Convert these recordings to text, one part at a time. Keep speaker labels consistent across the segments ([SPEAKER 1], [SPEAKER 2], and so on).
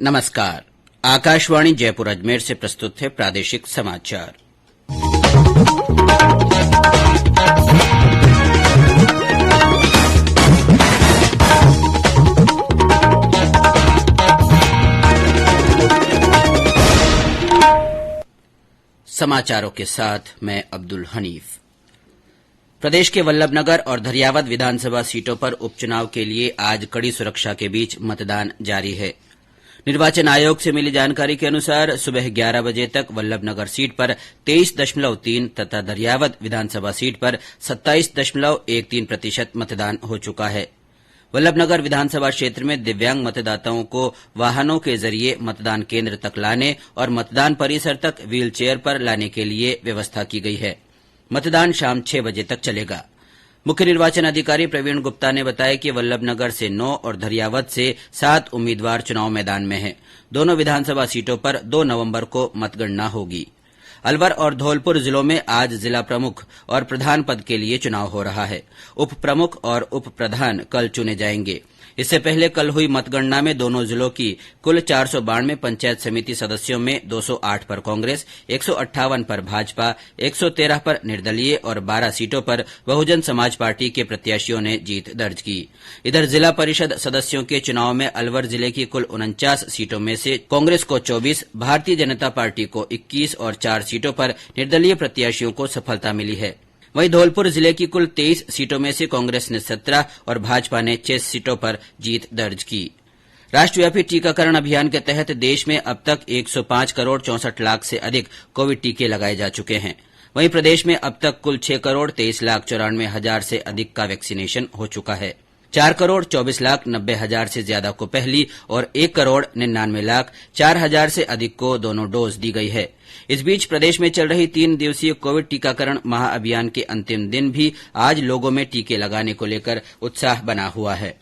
[SPEAKER 1] नमस्कार। आकाशवाणी जयपुर अजमेर से प्रस्तुत है प्रादेशिक समाचार। समाचारों के साथ मैं अब्दुल हनीफ। प्रदेश के वल्लभनगर और धरियावद विधानसभा सीटों पर उपचुनाव के लिए आज कड़ी सुरक्षा के बीच मतदान जारी है। निर्वाचन आयोग से मिली जानकारी के अनुसार सुबह 11 बजे तक वल्लभनगर सीट पर 23.3 तथा धरियावद विधानसभा सीट पर 27.13% मतदान हो चुका है। वल्लभनगर विधानसभा क्षेत्र में दिव्यांग मतदाताओं को वाहनों के जरिए मतदान केंद्र तक लाने और मतदान परिसर तक व्हील चेयर पर लाने के लिए व्यवस्था की गई है। मतदान शाम 6 बजे तक चलेगा। मुख्य निर्वाचन अधिकारी प्रवीण गुप्ता ने बताया कि वल्लभनगर से 9 और धरियावद से 7 उम्मीदवार चुनाव मैदान में हैं। दोनों विधानसभा सीटों पर 2 नवंबर को मतगणना होगी। अलवर और धौलपुर जिलों में आज जिला प्रमुख और प्रधान पद के लिए चुनाव हो रहा है। उप प्रमुख और उप प्रधान कल चुने जाएंगे। इससे पहले कल हुई मतगणना में दोनों जिलों की कुल 492 पंचायत समिति सदस्यों में 208 पर कांग्रेस, 158 पर भाजपा, 113 पर निर्दलीय और 12 सीटों पर बहुजन समाज पार्टी के प्रत्याशियों ने जीत दर्ज की। इधर जिला परिषद सदस्यों के चुनाव में अलवर जिले की कुल 49 सीटों में से कांग्रेस को 24, भारतीय जनता पार्टी को 21 और 4 सीटों पर निर्दलीय प्रत्याशियों को सफलता मिली है। वहीं धौलपुर जिले की कुल 23 सीटों में से कांग्रेस ने 17 और भाजपा ने 6 सीटों पर जीत दर्ज की। राष्ट्रव्यापी टीकाकरण अभियान के तहत देश में अब तक 105 करोड़ 64 लाख से अधिक कोविड टीके लगाए जा चुके हैं। वहीं प्रदेश में अब तक कुल 6 करोड़ 23 लाख 94 हजार से अधिक का वैक्सीनेशन हो चुका है। 4 करोड़ 24 लाख 90 हजार से ज्यादा को पहली और 1 करोड़ 99 लाख 4 हजार से अधिक को दोनों डोज दी गई है। इस बीच प्रदेश में चल रही 3 दिवसीय कोविड टीकाकरण महाअभियान के अंतिम दिन भी आज लोगों में टीके लगाने को लेकर उत्साह बना हुआ है।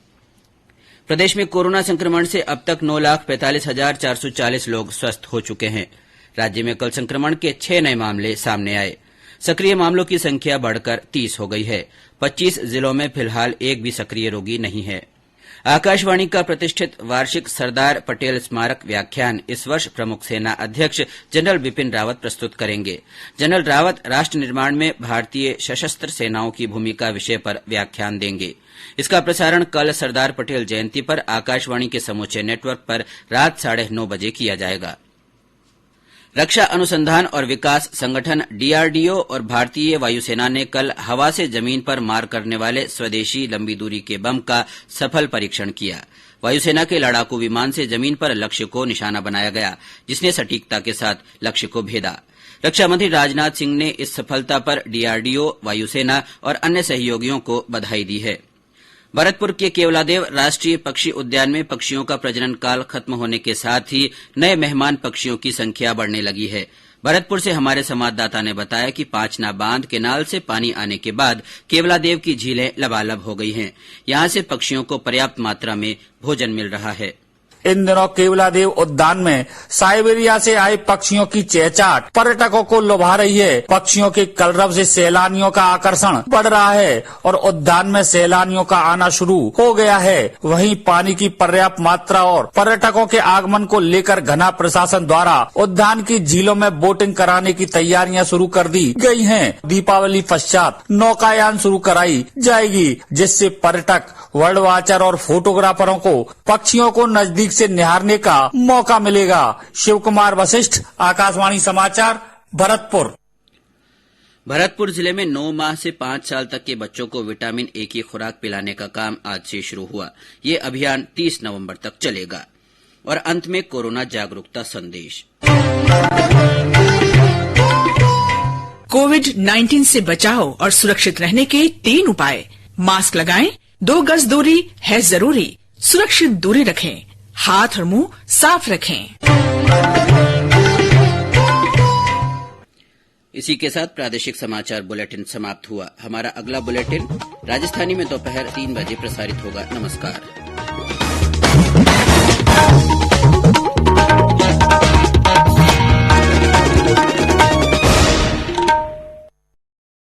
[SPEAKER 1] प्रदेश में कोरोना संक्रमण से अब तक 9,45,440 लोग स्वस्थ हो चुके हैं। राज्य में कल संक्रमण के 6 नए मामले सामने आए। सक्रिय मामलों की संख्या बढ़कर 30 हो गई है। 25 जिलों में फिलहाल एक भी सक्रिय रोगी नहीं है। आकाशवाणी का प्रतिष्ठित वार्षिक सरदार पटेल स्मारक व्याख्यान इस वर्ष प्रमुख सेना अध्यक्ष जनरल बिपिन रावत प्रस्तुत करेंगे। जनरल रावत राष्ट्र निर्माण में भारतीय सशस्त्र सेनाओं की भूमिका विषय पर व्याख्यान देंगे। इसका प्रसारण कल सरदार पटेल जयंती पर आकाशवाणी के समूचे नेटवर्क पर रात 9:30 बजे किया जाएगा। रक्षा अनुसंधान और विकास संगठन डीआरडीओ और भारतीय वायुसेना ने कल हवा से जमीन पर मार करने वाले स्वदेशी लंबी दूरी के बम का सफल परीक्षण किया। वायुसेना के लड़ाकू विमान से जमीन पर लक्ष्य को निशाना बनाया गया, जिसने सटीकता के साथ लक्ष्य को भेदा। रक्षा मंत्री राजनाथ सिंह ने इस सफलता पर डीआरडीओ, वायुसेना और अन्य सहयोगियों को बधाई दी है। भरतपुर के केवलादेव राष्ट्रीय पक्षी उद्यान में पक्षियों का प्रजनन काल खत्म होने के साथ ही नए मेहमान पक्षियों की संख्या बढ़ने लगी है। भरतपुर से हमारे संवाददाता ने बताया कि पांचना बांध केनाल से पानी आने के बाद केवलादेव की झीलें लबालब हो गई हैं। यहां से पक्षियों को पर्याप्त मात्रा में भोजन मिल रहा है।
[SPEAKER 2] इन दिनों केवलादेव उद्यान में साइबेरिया से आए पक्षियों की चहचहाट पर्यटकों को लुभा रही है। पक्षियों के कलरव से सैलानियों का आकर्षण बढ़ रहा है और उद्यान में सैलानियों का आना शुरू हो गया है। वहीं पानी की पर्याप्त मात्रा और पर्यटकों के आगमन को लेकर घना प्रशासन द्वारा उद्यान की झीलों में बोटिंग कराने की तैयारियां शुरू कर दी गई हैं। दीपावली पश्चात नौकायान शुरू कराई जाएगी, जिससे पर्यटक, बर्ड वॉचर और फोटोग्राफरों को पक्षियों को नजदीक से निहारने का मौका मिलेगा। शिव कुमार वशिष्ठ, आकाशवाणी समाचार, भरतपुर।
[SPEAKER 1] भरतपुर जिले में 9 माह से 5 साल तक के बच्चों को विटामिन ए की खुराक पिलाने का काम आज से शुरू हुआ। ये अभियान 30 नवंबर तक चलेगा। और अंत में कोरोना जागरूकता संदेश।
[SPEAKER 3] कोविड-19 से बचाव और सुरक्षित रहने के 3 उपाय। मास्क लगाएं, 2 गज दूरी है जरूरी, सुरक्षित दूरी रखें, हाथ और मुंह साफ रखें।
[SPEAKER 1] इसी के साथ प्रादेशिक समाचार बुलेटिन समाप्त हुआ। हमारा अगला बुलेटिन राजस्थानी में दोपहर 3 बजे प्रसारित होगा। नमस्कार।